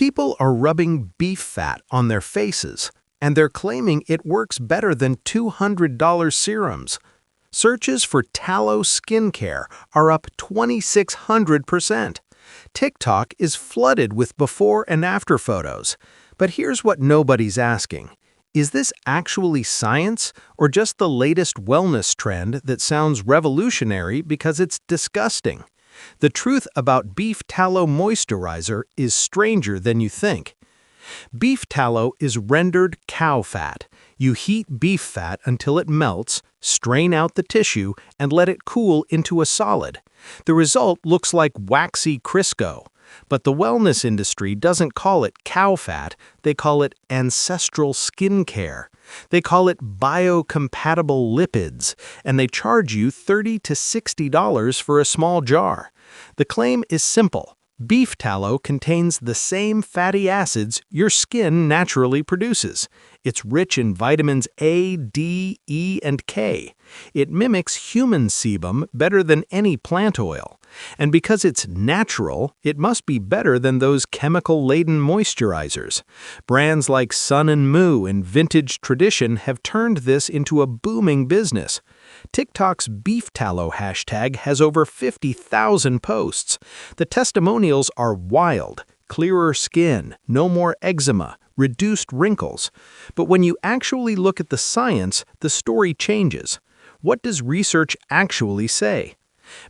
People are rubbing beef fat on their faces, and they're claiming it works better than $200 serums. Searches for tallow skincare are up 2,600%. TikTok is flooded with before and after photos. But here's what nobody's asking. Is this actually science or just the latest wellness trend that sounds revolutionary because it's disgusting? The truth about beef tallow moisturizer is stranger than you think. Beef tallow is rendered cow fat. You heat beef fat until it melts, strain out the tissue, and let it cool into a solid. The result looks like waxy Crisco. But the wellness industry doesn't call it cow fat, they call it ancestral skincare. They call it biocompatible lipids, and they charge you $30 to $60 for a small jar. The claim is simple. Beef tallow contains the same fatty acids your skin naturally produces. It's rich in vitamins A, D, E, and K. It mimics human sebum better than any plant oil. And because it's natural, it must be better than those chemical-laden moisturizers. Brands like Sun and Moo and Vintage Tradition have turned this into a booming business. TikTok's beef tallow hashtag has over 50,000 posts. The testimonials are wild. Clearer skin, no more eczema, reduced wrinkles. But when you actually look at the science, the story changes. What does research actually say?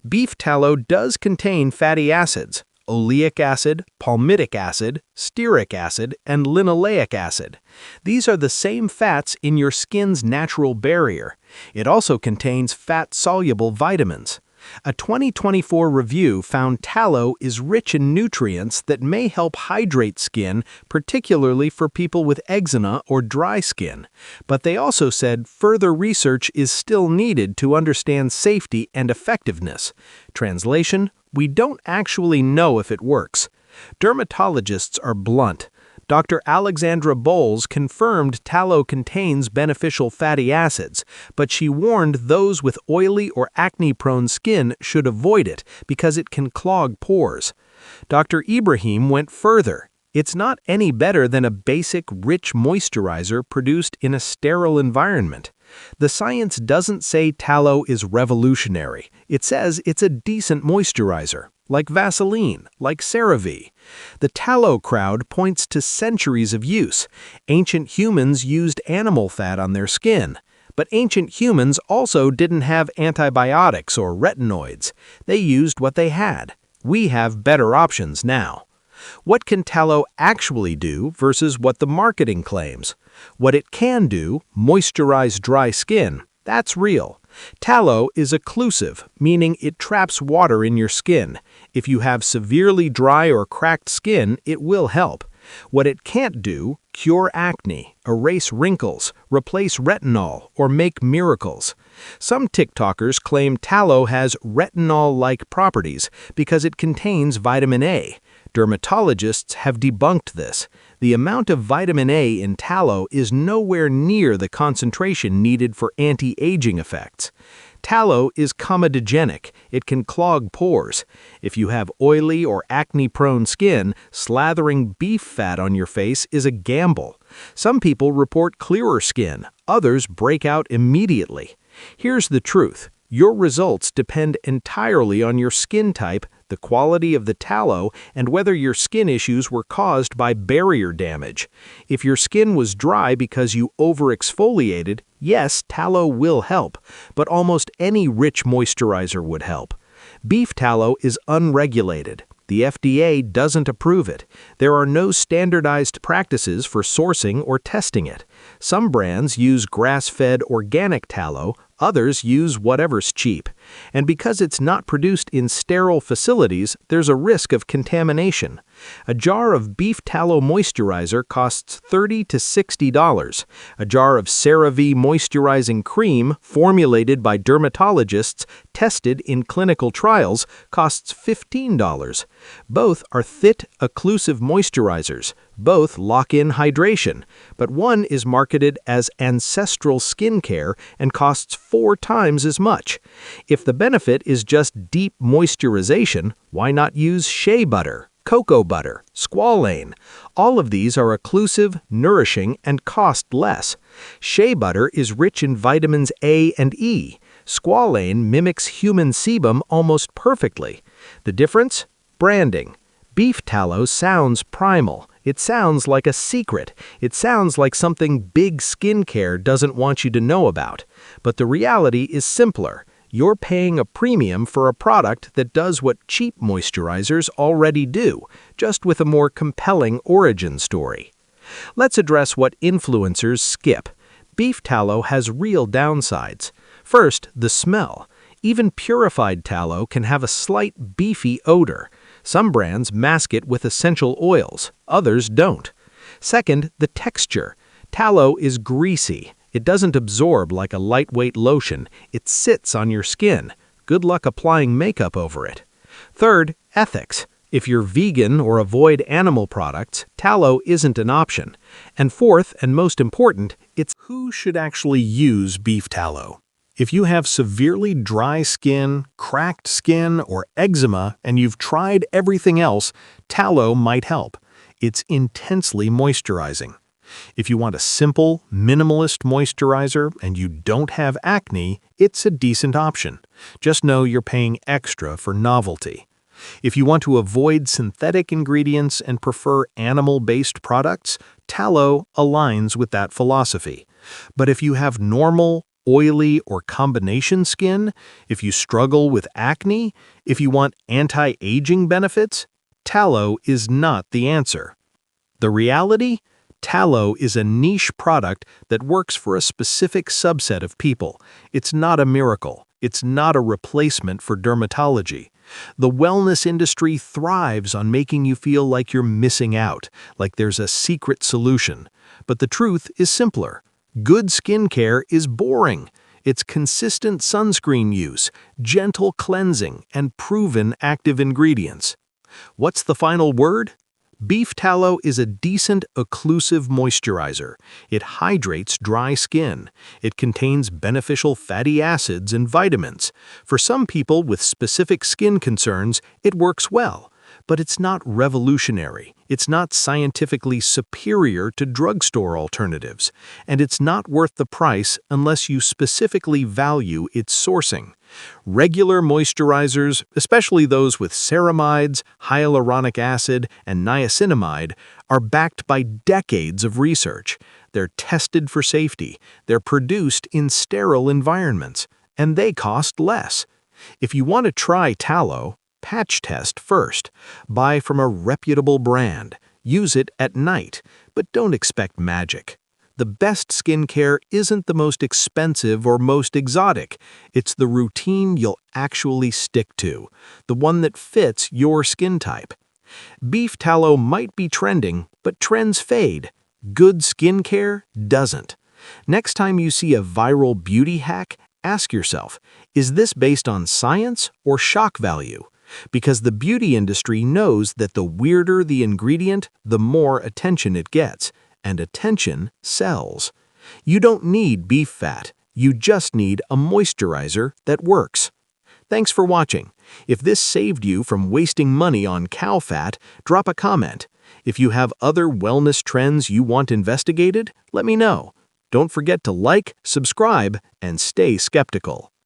Beef tallow does contain fatty acids, oleic acid, palmitic acid, stearic acid, and linoleic acid. These are the same fats in your skin's natural barrier. It also contains fat-soluble vitamins. A 2024 review found tallow is rich in nutrients that may help hydrate skin, particularly for people with eczema or dry skin. But they also said further research is still needed to understand safety and effectiveness. Translation: we don't actually know if it works. Dermatologists are blunt. Dr. Alexandra Bowles confirmed tallow contains beneficial fatty acids, but she warned those with oily or acne-prone skin should avoid it because it can clog pores. Dr. Ibrahim went further. It's not any better than a basic, rich moisturizer produced in a sterile environment. The science doesn't say tallow is revolutionary. It says it's a decent moisturizer, like Vaseline, like CeraVe. The tallow crowd points to centuries of use. Ancient humans used animal fat on their skin. But ancient humans also didn't have antibiotics or retinoids. They used what they had. We have better options now. What can tallow actually do versus what the marketing claims? What it can do, moisturize dry skin, that's real. Tallow is occlusive, meaning it traps water in your skin. If you have severely dry or cracked skin, it will help. What it can't do, cure acne, erase wrinkles, replace retinol, or make miracles. Some TikTokers claim tallow has retinol-like properties because it contains vitamin A. Dermatologists have debunked this. The amount of vitamin A in tallow is nowhere near the concentration needed for anti-aging effects. Tallow is comedogenic. It can clog pores. If you have oily or acne-prone skin, slathering beef fat on your face is a gamble. Some people report clearer skin. Others break out immediately. Here's the truth. Your results depend entirely on your skin type, the quality of the tallow, and whether your skin issues were caused by barrier damage. If your skin was dry because you overexfoliated, yes, tallow will help, but almost any rich moisturizer would help. Beef tallow is unregulated. The FDA doesn't approve it. There are no standardized practices for sourcing or testing it. Some brands use grass-fed organic tallow, others use whatever's cheap. And because it's not produced in sterile facilities, there's a risk of contamination. A jar of beef tallow moisturizer costs $30 to $60. A jar of CeraVe moisturizing cream, formulated by dermatologists, tested in clinical trials, costs $15. Both are thick, occlusive moisturizers. Both lock in hydration, but one is marketed as ancestral skincare and costs 4 times as much. If the benefit is just deep moisturization, why not use shea butter, Cocoa butter, squalane. All of these are occlusive, nourishing, and cost less. Shea butter is rich in vitamins A and E. Squalane mimics human sebum almost perfectly. The difference? Branding. Beef tallow sounds primal. It sounds like a secret. It sounds like something big skincare doesn't want you to know about. But the reality is simpler. You're paying a premium for a product that does what cheap moisturizers already do, just with a more compelling origin story. Let's address what influencers skip. Beef tallow has real downsides. First, the smell. Even purified tallow can have a slight beefy odor. Some brands mask it with essential oils, others don't. Second, the texture. Tallow is greasy. It doesn't absorb like a lightweight lotion. It sits on your skin. Good luck applying makeup over it. Third, ethics. If you're vegan or avoid animal products, tallow isn't an option. And fourth, and most important, it's who should actually use beef tallow. If you have severely dry skin, cracked skin, or eczema, and you've tried everything else, tallow might help. It's intensely moisturizing. If you want a simple, minimalist moisturizer and you don't have acne, it's a decent option. Just know you're paying extra for novelty. If you want to avoid synthetic ingredients and prefer animal-based products, tallow aligns with that philosophy. But if you have normal, oily, or combination skin, if you struggle with acne, if you want anti-aging benefits, tallow is not the answer. The reality? Tallow is a niche product that works for a specific subset of people. It's not a miracle. It's not a replacement for dermatology. The wellness industry thrives on making you feel like you're missing out, like there's a secret solution. But the truth is simpler. Good skincare is boring. It's consistent sunscreen use, gentle cleansing, and proven active ingredients. What's the final word? Beef tallow is a decent, occlusive moisturizer. It hydrates dry skin. It contains beneficial fatty acids and vitamins. For some people with specific skin concerns, it works well. But it's not revolutionary. It's not scientifically superior to drugstore alternatives. And it's not worth the price unless you specifically value its sourcing. Regular moisturizers, especially those with ceramides, hyaluronic acid, and niacinamide, are backed by decades of research. They're tested for safety. They're produced in sterile environments. And they cost less. If you want to try tallow, patch test first. Buy from a reputable brand. Use it at night, but don't expect magic. The best skincare isn't the most expensive or most exotic. It's the routine you'll actually stick to, the one that fits your skin type. Beef tallow might be trending, but trends fade. Good skincare doesn't. Next time you see a viral beauty hack, ask yourself, is this based on science or shock value? Because the beauty industry knows that the weirder the ingredient, the more attention it gets. And attention sells. You don't need beef fat. You just need a moisturizer that works. Thanks for watching. If this saved you from wasting money on cow fat, drop a comment. If you have other wellness trends you want investigated, let me know. Don't forget to like, subscribe, and stay skeptical.